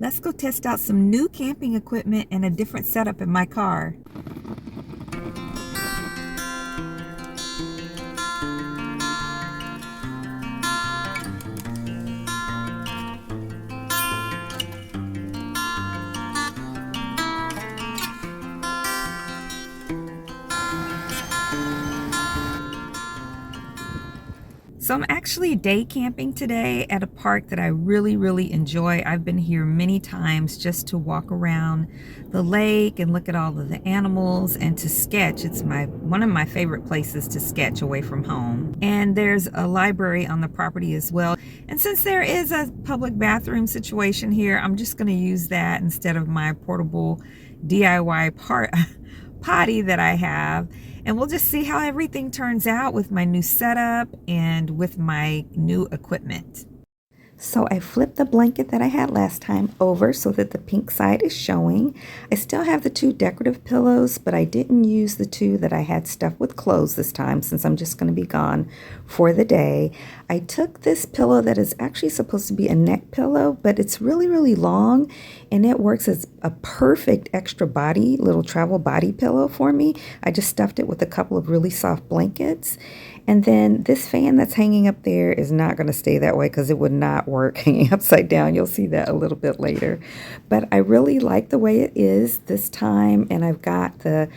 Let's go test out some new camping equipment and a different setup in my car. So I'm actually day camping today at a park that I really enjoy. I've been here many times just to walk around the lake and look at all of the animals and to sketch. It's one of my favorite places to sketch away from home. And there's a library on the property as well. And since there is a public bathroom situation here, I'm just going to use that instead of my portable DIY potty that I have. And we'll just see how everything turns out with my new setup and with my new equipment. So I flipped the blanket that I had last time over so that the pink side is showing. I still have the two decorative pillows, but I didn't use the two that I had stuffed with clothes this time since I'm just going to be gone for the day. I took this pillow that is actually supposed to be a neck pillow, but it's really long, and it works as a perfect extra body, little travel body pillow for me. I just stuffed it with a couple of really soft blankets. And then this fan that's hanging up there is not going to stay that way because it would not work hanging upside down. You'll see that a little bit later. But I really like the way it is this time. And I've got a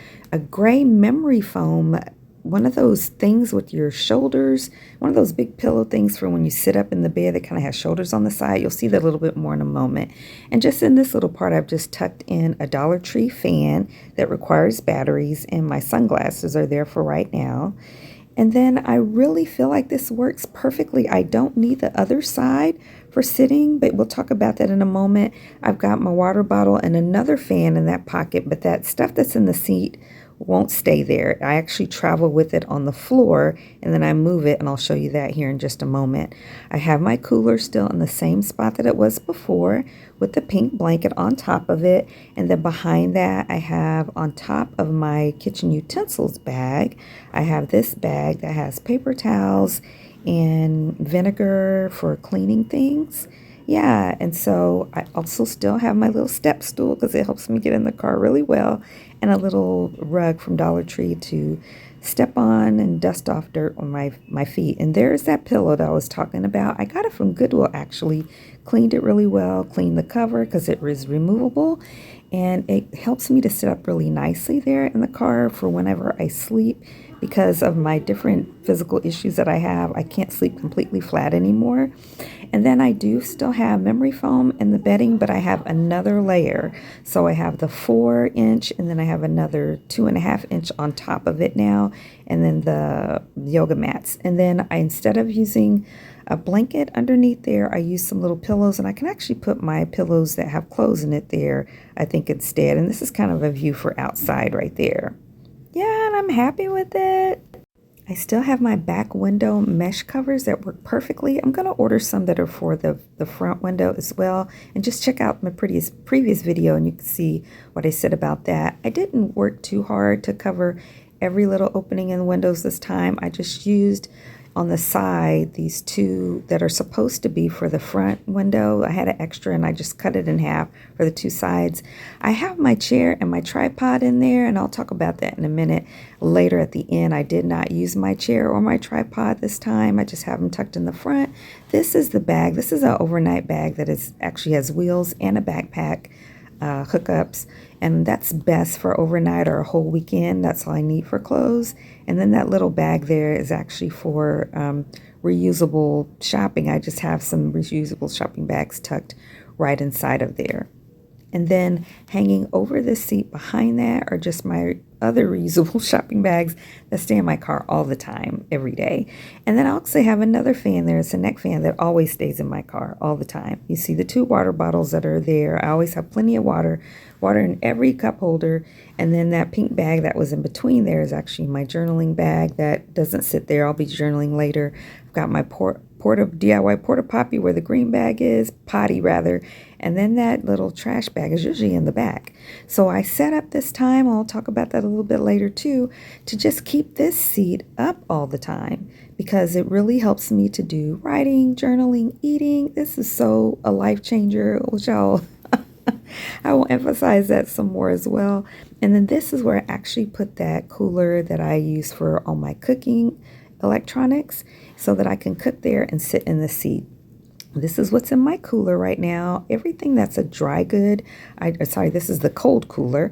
gray memory foam, one of those things with your shoulders, one of those big pillow things for when you sit up in the bed that kind of has shoulders on the side. You'll see that a little bit more in a moment. And just in this little part, I've just tucked in a Dollar Tree fan that requires batteries, and my sunglasses are there for right now. And then I really feel like this works perfectly. I don't need the other side for sitting, but we'll talk about that in a moment. I've got my water bottle and another fan in that pocket, but that stuff that's in the seat won't stay there. I actually travel with it on the floor, and then I move it, and I'll show you that here in just a moment. I have my cooler still in the same spot that it was before with the pink blanket on top of it, and then behind that I have on top of my kitchen utensils bag, I have this bag that has paper towels and vinegar for cleaning things. Yeah, and so I also still have my little step stool because it helps me get in the car really well, and a little rug from Dollar Tree to step on and dust off dirt on my feet. And there's that pillow that I was talking about. I got it from Goodwill actually. Cleaned it really well, cleaned the cover because it is removable, and it helps me to sit up really nicely there in the car for whenever I sleep. Because of my different physical issues that I have, I can't sleep completely flat anymore. And then I do still have memory foam in the bedding, but I have another layer. So I have the 4-inch, and then I have another 2.5-inch on top of it now, and then the yoga mats. And then instead of using a blanket underneath there, I use some little pillows, and I can actually put my pillows that have clothes in it there, I think, instead. And this is kind of a view for outside right there. Yeah, and I'm happy with it. I still have my back window mesh covers that work perfectly. I'm going to order some that are for the front window as well. And just check out my previous video and you can see what I said about that. I didn't work too hard to cover every little opening in the windows this time. I just used on the side these two that are supposed to be for the front window. I had an extra and I just cut it in half for the two sides. I have my chair and my tripod in there, and I'll talk about that in a minute later at the end. I did not use my chair or my tripod this time. I just have them tucked in the front. This is the bag. This is an overnight bag that actually has wheels and a backpack hookups, and that's best for overnight or a whole weekend. That's all I need for clothes. And then that little bag there is actually for reusable shopping. I just have some reusable shopping bags tucked right inside of there. And then hanging over the seat behind that are just my other reusable shopping bags that stay in my car all the time, every day. And then I also have another fan there. It's a neck fan that always stays in my car all the time. You see the two water bottles that are there. I always have plenty of water in every cup holder. And then that pink bag that was in between there is actually my journaling bag that doesn't sit there. I'll be journaling later. I've got my DIY porta potty where the green bag is, potty rather, and then that little trash bag is usually in the back. So I set up this time, I'll talk about that a little bit later too, to just keep this seat up all the time because it really helps me to do writing, journaling, eating. This is so a life changer, which I'll I will emphasize that some more as well. And then this is where I actually put that cooler that I use for all my cooking electronics so that I can cook there and sit in the seat. This is what's in my cooler right now. Everything that's a dry good, sorry, this is the cold cooler.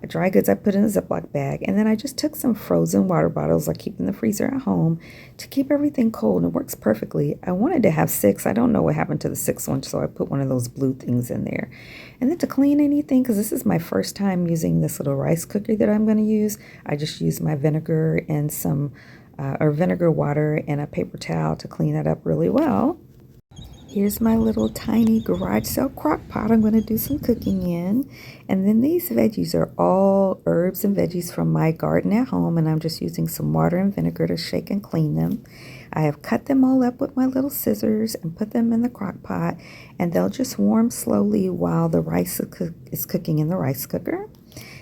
Dry goods I put in a Ziploc bag. And then I just took some frozen water bottles I keep in the freezer at home to keep everything cold. And it works perfectly. I wanted to have 6. I don't know what happened to the 6th one, so I put one of those blue things in there. And then to clean anything, because this is my first time using this little rice cooker that I'm going to use, I just use my vinegar and or vinegar water and a paper towel to clean it up really well. Here's my little tiny garage sale crock pot I'm going to do some cooking in. And then these veggies are all herbs and veggies from my garden at home, and I'm just using some water and vinegar to shake and clean them. I have cut them all up with my little scissors and put them in the crock pot, and they'll just warm slowly while the rice is cooking in the rice cooker.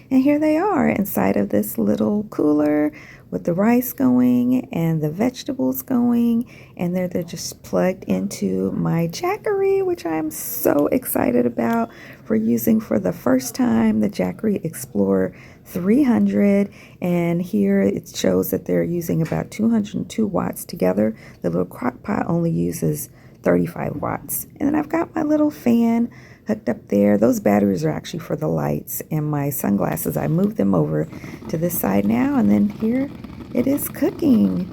And here they are inside of this little cooler with the rice going and the vegetables going. And they're just plugged into my Jackery, which I'm so excited about for using for the first time, the Jackery Explorer 300. And here it shows that they're using about 202 watts together. The little crock pot only uses 35 watts. And then I've got my little fan hooked up there. Those batteries are actually for the lights, and my sunglasses, I moved them over to this side now, and then here it is cooking.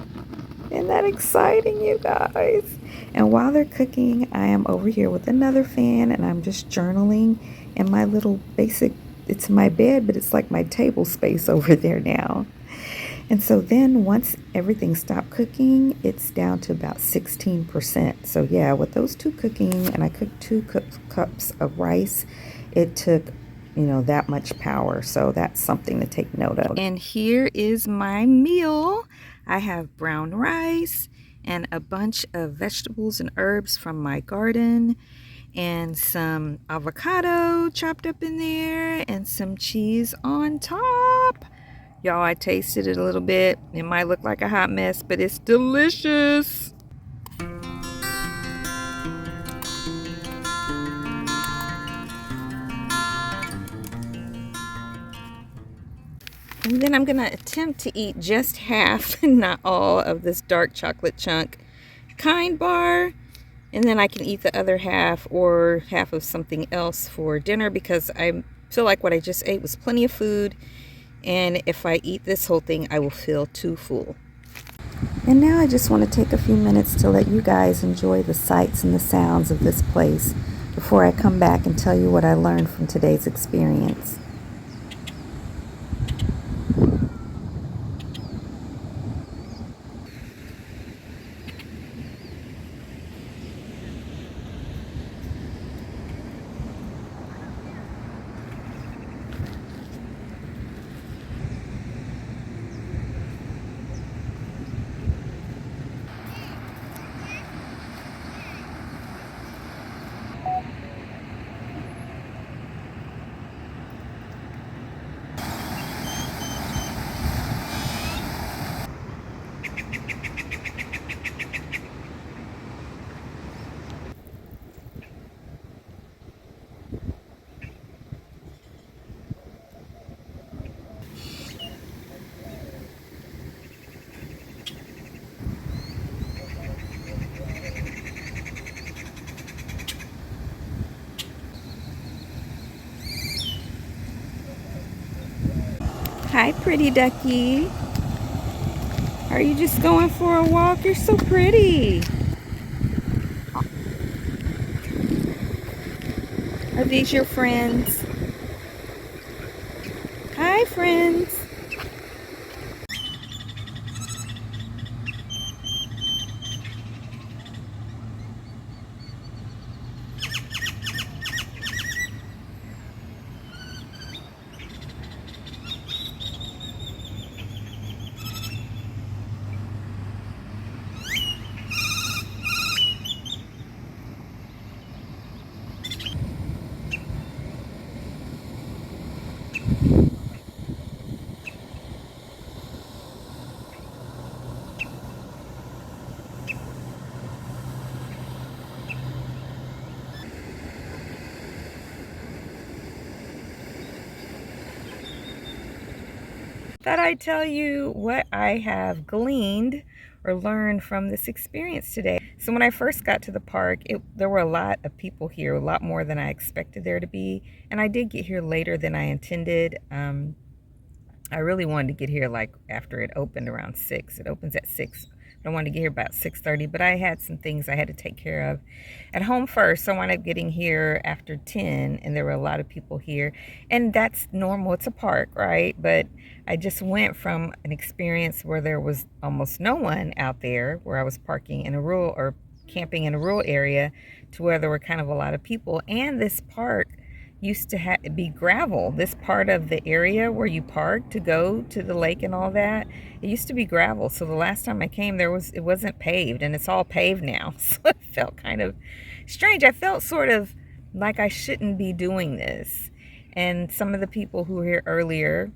Isn't that exciting, you guys? And while they're cooking, I am over here with another fan, and I'm just journaling in my little basic, it's my bed, but it's like my table space over there now. And so then once everything stopped cooking, it's down to about 16%. So yeah, with those 2 cooking, and I cooked 2 cups of rice, it took, that much power. So that's something to take note of. And here is my meal. I have brown rice and a bunch of vegetables and herbs from my garden, and some avocado chopped up in there, and some cheese on top. Y'all, I tasted it a little bit. It might look like a hot mess, but it's delicious. And then I'm going to attempt to eat just half, not all, of this dark chocolate chunk kind bar. And then I can eat the other half or half of something else for dinner, because I feel like what I just ate was plenty of food. And if I eat this whole thing, I will feel too full. And now I just want to take a few minutes to let you guys enjoy the sights and the sounds of this place before I come back and tell you what I learned from today's experience. Hi, pretty ducky. Are you just going for a walk? You're so pretty. Are these your friends? Hi, friends. Thought I'd tell you what I have gleaned or learned from this experience today. So when I first got to the park, there were a lot of people here, a lot more than I expected there to be. And I did get here later than I intended. I really wanted to get here like after it opened around 6. It opens at 6. I wanted to get here about 6:30, but I had some things I had to take care of at home first. So I wound up getting here after 10, and there were a lot of people here. And that's normal. It's a park, right? But I just went from an experience where there was almost no one out there, where I was parking in a rural or camping in a rural area, to where there were kind of a lot of people. And this park used to be gravel. This part of the area where you park to go to the lake and all that, it used to be gravel. So the last time I came, it wasn't paved, and it's all paved now. So it felt kind of strange. I felt sort of like I shouldn't be doing this. And some of the people who were here earlier,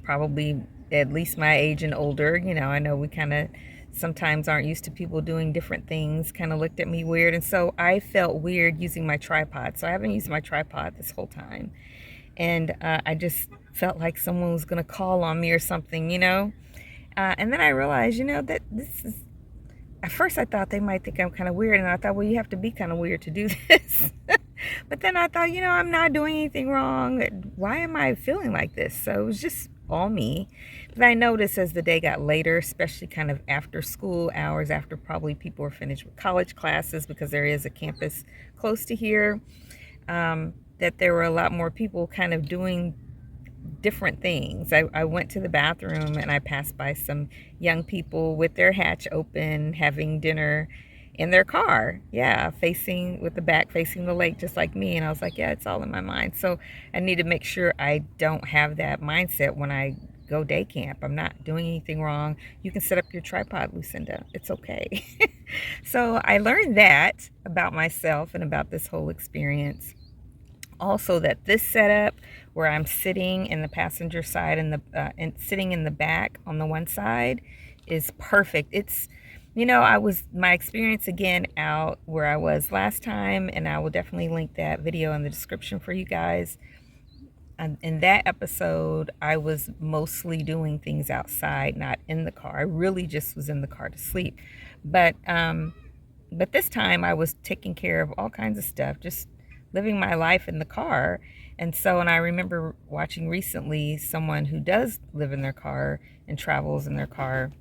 probably at least my age and older, I know we kind of sometimes aren't used to people doing different things, kind of looked at me weird. And so I felt weird using my tripod. So I haven't used my tripod this whole time. And I just felt like someone was going to call on me or something. And then I realized, that this is, at first I thought they might think I'm kind of weird. And I thought, well, you have to be kind of weird to do this. But then I thought, I'm not doing anything wrong. Why am I feeling like this? So it was just all me. But I noticed as the day got later, especially kind of after school hours, after probably people were finished with college classes, because there is a campus close to here, that there were a lot more people kind of doing different things. I went to the bathroom and I passed by some young people with their hatch open, having dinner in their car. Yeah, with the back facing the lake, just like me. And I was like, yeah, it's all in my mind. So I need to make sure I don't have that mindset when I go day camp. I'm not doing anything wrong. You can set up your tripod, Lucinda. It's okay. So I learned that about myself and about this whole experience. Also, that this setup where I'm sitting in the passenger side and sitting in the back on the one side is perfect. It's my experience again out where I was last time, and I will definitely link that video in the description for you guys. In that episode, I was mostly doing things outside, not in the car. I really just was in the car to sleep. But this time I was taking care of all kinds of stuff, just living my life in the car. And I remember watching recently someone who does live in their car and travels in their car,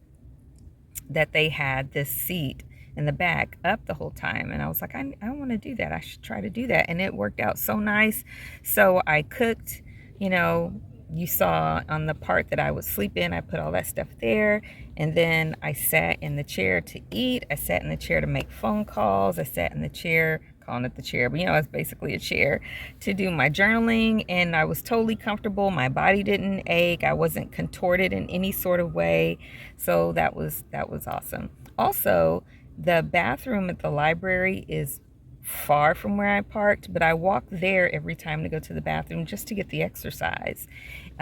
that they had this seat in the back up the whole time. And I was like, I want to do that. I should try to do that. And it worked out so nice. So I cooked, you saw on the part that I would sleep in, I put all that stuff there. And then I sat in the chair to eat. I sat in the chair to make phone calls. I sat in the chair, calling it the chair, but it's basically a chair, to do my journaling. And I was totally comfortable. My body didn't ache. I wasn't contorted in any sort of way. So that was awesome. Also, the bathroom at the library is far from where I parked, but I walk there every time to go to the bathroom just to get the exercise.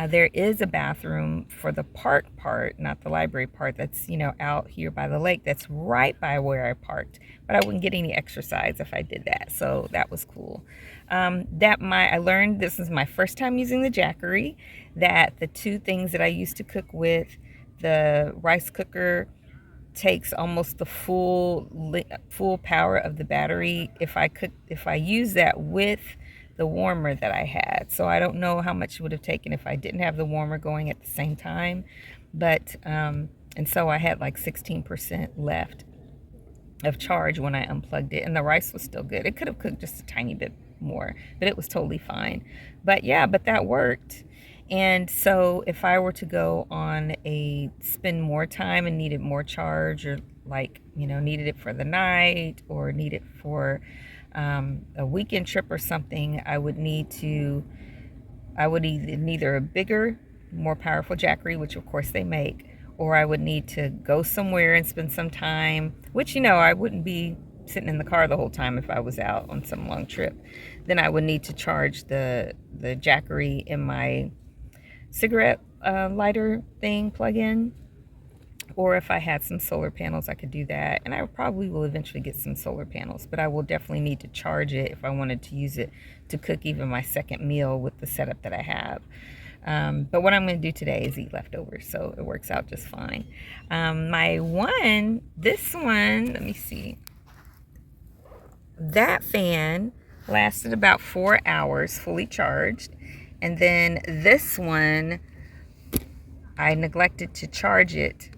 There is a bathroom for the park part, not the library part, that's out here by the lake, that's right by where I parked, but I wouldn't get any exercise if I did that. So that was cool. I learned, this is my first time using the Jackery, that the two things that I used to cook with, the rice cooker takes almost the full power of the battery if I use that with the warmer that I had. So I don't know how much it would have taken if I didn't have the warmer going at the same time, but and so I had like 16% left of charge when I unplugged it, and the rice was still good. It could have cooked just a tiny bit more, but it was totally fine. But that worked. And so if I were to go on spend more time and needed more charge, or needed it for the night, or need it for a weekend trip or something, I would either need a bigger, more powerful Jackery, which of course they make, or I would need to go somewhere and spend some time, which, I wouldn't be sitting in the car the whole time if I was out on some long trip. Then I would need to charge the Jackery in my cigarette lighter thing plug-in, or if I had some solar panels, I could do that. And I probably will eventually get some solar panels, but I will definitely need to charge it if I wanted to use it to cook even my second meal with the setup that I have. But what I'm going to do today is eat leftovers, so it works out just fine. This one, let me see. That fan lasted about 4 hours fully charged. And then this one, I neglected to charge it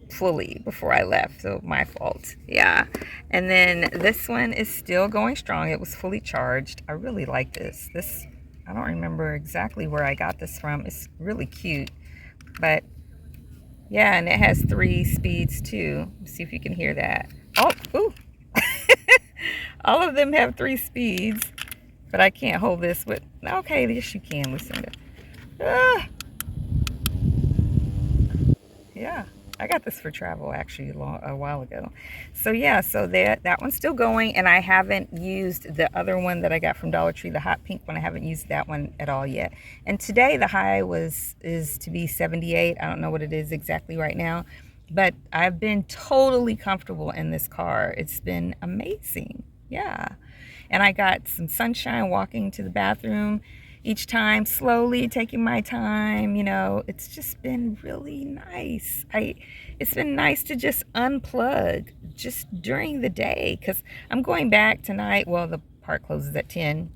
fully before I left, so my fault. Yeah. And then this one is still going strong. It was fully charged. I really like this. I don't remember exactly where I got this from. It's really cute. But yeah, and it has 3 speeds too. Let's see if you can hear that. Oh, ooh. All of them have 3 speeds, but I can't hold this with. Okay, yes you can, Lucinda. Ah. Yeah, I got this for travel actually a while ago. So yeah, so that one's still going, and I haven't used the other one that I got from Dollar Tree, the hot pink one. I haven't used that one at all yet. And today the high is to be 78. I don't know what it is exactly right now, but I've been totally comfortable in this car. It's been amazing. Yeah. And I got some sunshine walking to the bathroom each time, slowly taking my time. It's just been really nice. It's been nice to just unplug just during the day, because I'm going back tonight. Well, the park closes at 10,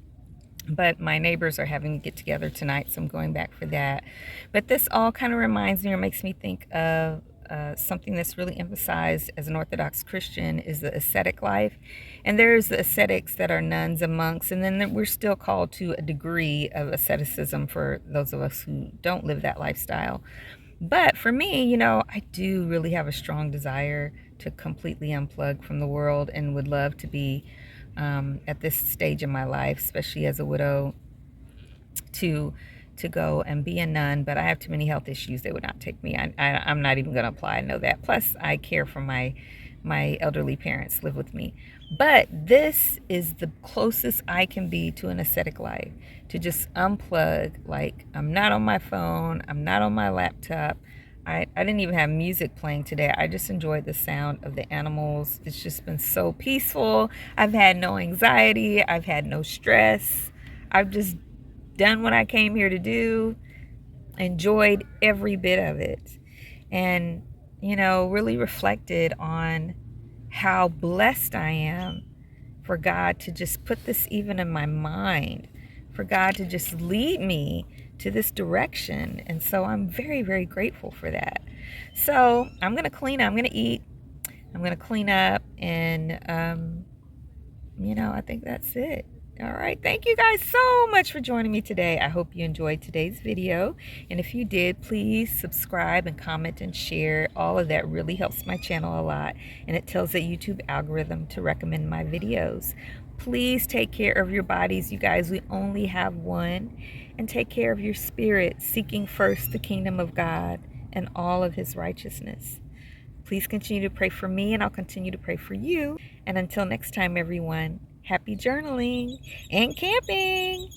but my neighbors are having a get together tonight, so I'm going back for that. But this all kind of reminds me, or makes me think of something that's really emphasized as an Orthodox Christian, is the ascetic life. And there's the ascetics that are nuns and monks, and then we're still called to a degree of asceticism for those of us who don't live that lifestyle. But for me, I do really have a strong desire to completely unplug from the world, and would love to be at this stage in my life, especially as a widow, to go and be a nun. But I have too many health issues. They would not take me. I'm not even going to apply. I know that. Plus, I care for my elderly parents, live with me. But this is the closest I can be to an ascetic life, to just unplug. Like, I'm not on my phone. I'm not on my laptop. I didn't even have music playing today. I just enjoyed the sound of the animals. It's just been so peaceful. I've had no anxiety. I've had no stress. I've just done what I came here to do, enjoyed every bit of it, and, really reflected on how blessed I am for God to just put this even in my mind, for God to just lead me to this direction. And so I'm very, very grateful for that. So I'm going to clean up. I'm going to eat. I'm going to clean up. And, I think that's it. All right. Thank you guys so much for joining me today. I hope you enjoyed today's video. And if you did, please subscribe and comment and share. All of that really helps my channel a lot. And it tells the YouTube algorithm to recommend my videos. Please take care of your bodies, you guys. We only have one. And take care of your spirit, seeking first the kingdom of God and all of his righteousness. Please continue to pray for me, and I'll continue to pray for you. And until next time, everyone, happy journaling and camping.